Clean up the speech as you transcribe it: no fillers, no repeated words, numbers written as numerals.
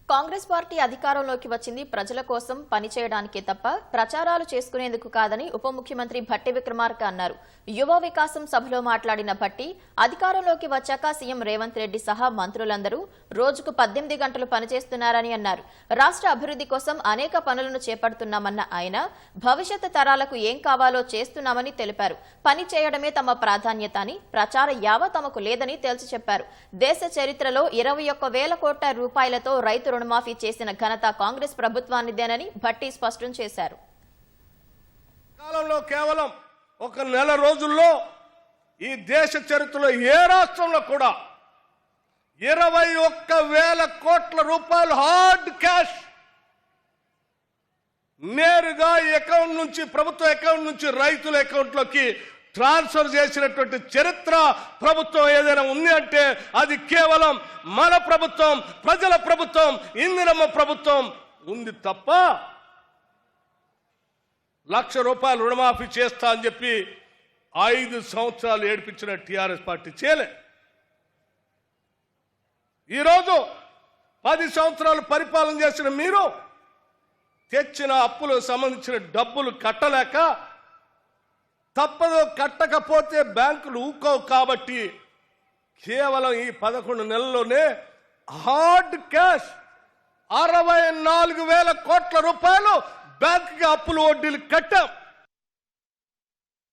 Congress party అధికారంలోకి వచ్చింది ప్రజల కోసం పనిచేయడానికే తప్ప ప్రచారాలు చేసుకునేందుకు కాదని ఉప ముఖ్యమంత్రి భట్టి విక్రమార్క అన్నారు. యువ వికాసం సభలో మాట్లాడిన భట్టి అధికారంలోకి వచ్చాక సీఎం రేవంత్ రెడ్డి సహా మంత్రులందరూ రోజుకు 18 గంటలు పనిచేస్తున్నారని అన్నారు. రాష్ట్ర అభివృద్ధి కోసం అనేక పనులను చేపడుతున్నామన్న ఆయన భవిష్యత్ తరాలకు ఏం కావాలో చేస్తున్నామని తెలిపారు. పని చేయడమే తమ ప్రాధాన్యత అని, ప్రచార యావ తమకు లేదని తేల్చి చెప్పారు. దేశ చరిత్రలో 21,000 కోట్ల రూపాయలతో రైతు రుణమాఫీ చేసిన ఘనత కాంగ్రెస్ ప్రభుత్వానిదేనని భట్టి స్పష్టం చేశారు. కాలంలో కేవలం ఒక నెల రోజుల్లో ఈ దేశ చరిత్రలో ఏ రాష్ట్రంలో కూడా 21,000 కోట్ల రూపాయలు హార్డ్ క్యాష్ నేరుగా అకౌంట్ నుంచి, ప్రభుత్వ అకౌంట్ నుంచి రైతుల అకౌంట్లోకి ట్రాన్స్ఫర్ చేసినటువంటి చరిత్ర ప్రభుత్వం ఏదైనా ఉంది అంటే అది కేవలం మన ప్రభుత్వం, ప్రజల ప్రభుత్వం, ఇందిరమ్మ ప్రభుత్వం ఉంది తప్ప 1,00,000 రూపాయలు రుణమాఫీ చేస్తా అని చెప్పి 5 సంవత్సరాలు ఏడిపించిన టీఆర్ఎస్ పార్టీ చేయలే. ఈరోజు 10 సంవత్సరాలు పరిపాలన చేసిన మీరు తెచ్చిన అప్పులకు సంబంధించిన డబ్బులు కట్టలేక, తప్పదు కట్టకపోతే బ్యాంకులు ఊకోవు కాబట్టి కేవలం ఈ 11 నెలల్లోనే హార్డ్ క్యాష్ 64,000 కోట్ల రూపాయలు బ్యాంకుకి అప్పులు వడ్డీలు కట్టాం.